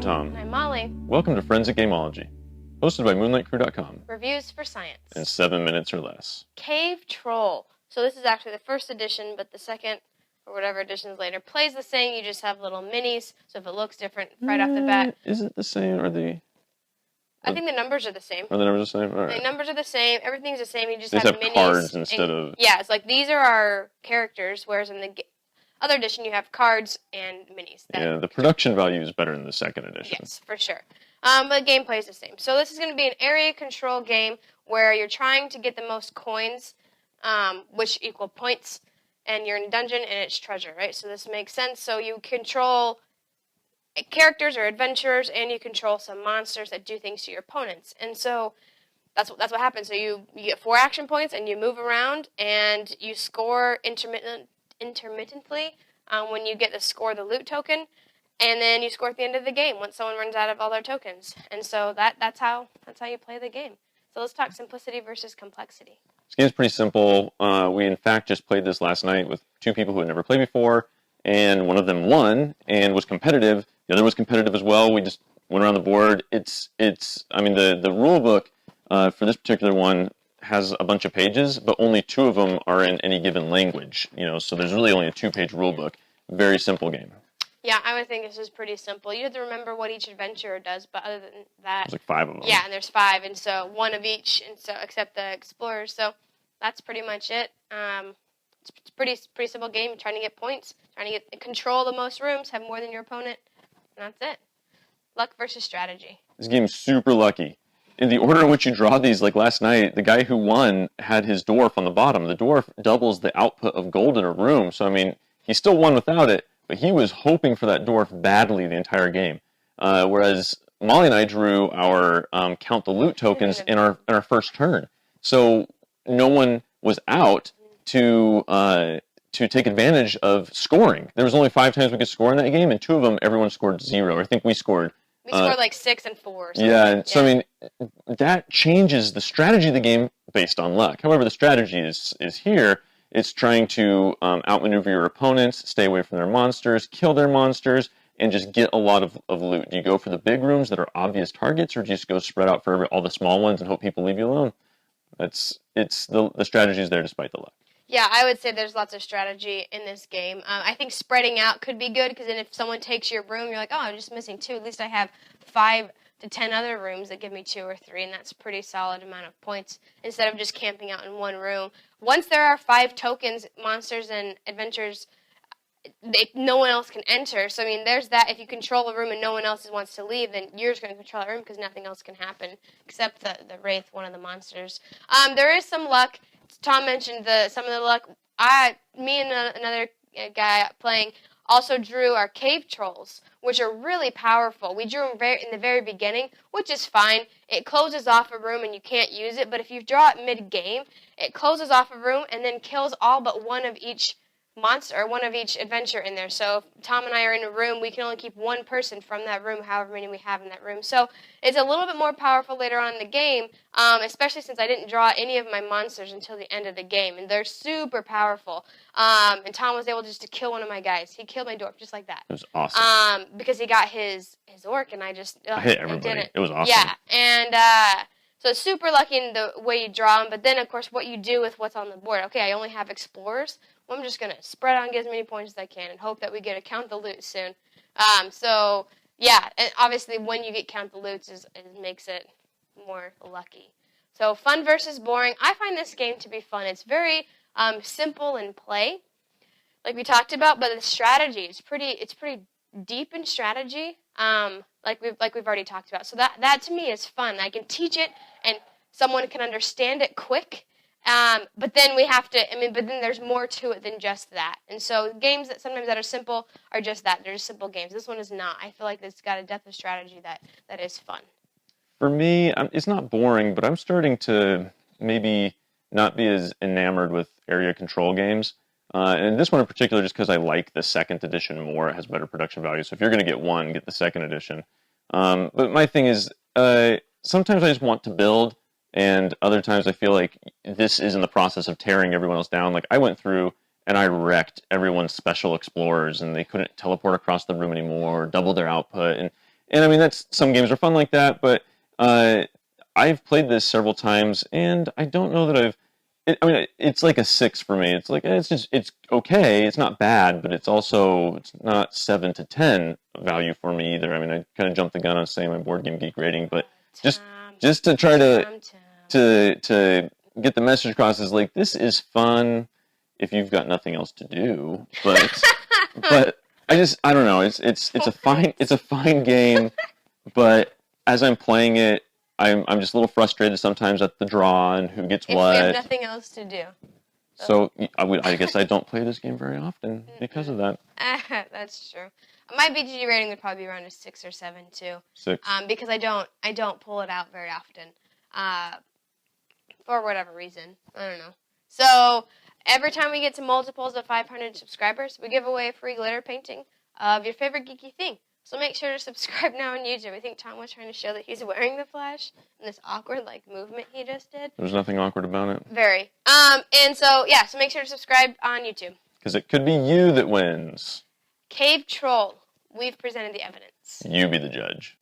Tom. And I'm Molly. Welcome to Friends at Gameology, hosted by MoonlightCrew.com. Reviews for science. In 7 minutes or less. Cave Troll. So this is actually the first edition, but the second, or whatever editions later, plays the same. You just have little minis, so if it looks different right off the bat. Is it the same, or I think the numbers are the same. Are the numbers the same? All right. The numbers are the same. Everything's the same. You just They have have minis. cards instead of... Yeah, it's like these are our characters, whereas in the other edition you have cards and minis. Yeah, the production value is better in the second edition. Yes, for sure. But gameplay is the same. So this is going to be an area control game where you're trying to get the most coins, which equal points, and you're in a dungeon and it's treasure, right? So this makes sense. So you control characters or adventurers, and you control some monsters that do things to your opponents. And so that's what happens. So you get 4 action points, and you move around, and you score intermittently when you get to score the loot token. And then you score at the end of the game once someone runs out of all their tokens. And so that's how you play the game. So let's talk simplicity versus complexity. This game's pretty simple. We, in fact, just played this last night with 2 people who had never played before, and one of them won and was competitive. The other was competitive as well. We just went around the board. I mean, the rule book for this particular one has a bunch of pages, but only 2 of them are in any given language. So there's really only a 2-page rule book. Very simple game. Yeah, I would think this is pretty simple. You have to remember what each adventurer does, but other than that... There's like 5 of them. Yeah, and there's 5, and so 1 of each, and so except the explorers. So that's pretty much it. It's a pretty simple game. You're trying to get points, trying to control the most rooms, have more than your opponent, and that's it. Luck versus strategy. This game's super lucky. In the order in which you draw these, like last night, the guy who won had his dwarf on the bottom. The dwarf doubles the output of gold in a room, so I mean, he still won without it. But he was hoping for that dwarf badly the entire game. Whereas Molly and I drew our count the loot tokens in our first turn. So no one was out to take advantage of scoring. There was only 5 times we could score in that game, and 2 of them everyone scored 0. I think we scored... We scored like 6 and 4 or something. Yeah, so I mean, that changes the strategy of the game based on luck. However, the strategy is here. It's trying to outmaneuver your opponents, stay away from their monsters, kill their monsters, and just get a lot of loot. Do you go for the big rooms that are obvious targets, or do you just go spread out for all the small ones and hope people leave you alone? The strategy is there despite the luck. Yeah, I would say there's lots of strategy in this game. I think spreading out could be good, because then if someone takes your room, you're like, oh, I'm just missing 2. At least I have 5 to 10 other rooms that give me 2 or 3, and that's a pretty solid amount of points instead of just camping out in one room. Once there are 5 tokens, monsters and adventures, no one else can enter. So, I mean, there's that. If you control a room and no one else wants to leave, then you're just going to control that room because nothing else can happen except the Wraith, one of the monsters. There is some luck. Tom mentioned some of the luck. Me and another guy playing also drew our cave trolls, which are really powerful. We drew them in the very beginning, which is fine. It closes off a room and you can't use it, but if you draw it mid-game, it closes off a room and then kills all but one of each monster, or one of each adventure in there. So if Tom and I are in a room, we can only keep 1 person from that room, however many we have in that room. So it's a little bit more powerful later on in the game, especially since I didn't draw any of my monsters until the end of the game, and they're super powerful. And Tom was able just to kill one of my guys. He killed my dwarf just like that. It was awesome. Because he got his orc, and I hit everybody. Didn't. It was awesome. Yeah, and so it's super lucky in the way you draw them, but then, of course, what you do with what's on the board. Okay, I only have explorers. Well, I'm just going to spread out and get as many points as I can and hope that we get to count the loot soon. So, yeah, and obviously when you get count the loots, it makes it more lucky. So, fun versus boring. I find this game to be fun. It's very simple in play, like we talked about, but the strategy is pretty deep in strategy, like we've already talked about. So that to me is fun. I can teach it, and someone can understand it quick. But then but then there's more to it than just that. And so games that sometimes that are simple are just that. They're just simple games. This one is not. I feel like it's got a depth of strategy that is fun. For me, it's not boring, but I'm starting to maybe not be as enamored with area control games. And this one in particular, just because I like the 2nd edition more. It has better production value. So if you're going to get one, get the 2nd edition. But my thing is, sometimes I just want to build, and other times I feel like this is in the process of tearing everyone else down. Like, I went through and I wrecked everyone's special explorers, and they couldn't teleport across the room anymore, or double their output. And And I mean, some games are fun like that, but I've played this several times, and I don't know that I mean, it's like a 6 for me. It's like it's okay. It's not bad, but it's not 7 to 10 value for me either. I mean, I kind of jumped the gun on saying my Board Game Geek rating, but just to try to get the message across is like, this is fun if you've got nothing else to do. But I don't know. It's a fine game, but as I'm playing it, I'm just a little frustrated sometimes at the draw and who gets what. If you have nothing else to do. So I guess I don't play this game very often because of that. That's true. My BGG rating would probably be around a 6 or 7 too. 6. Because I don't pull it out very often. For whatever reason. I don't know. So every time we get to multiples of 500 subscribers, we give away a free glitter painting of your favorite geeky thing. So make sure to subscribe now on YouTube. I think Tom was trying to show that he's wearing the flash and this awkward movement he just did. There's nothing awkward about it. Very. And so so make sure to subscribe on YouTube. Because it could be you that wins. Cave Troll. We've presented the evidence. You be the judge.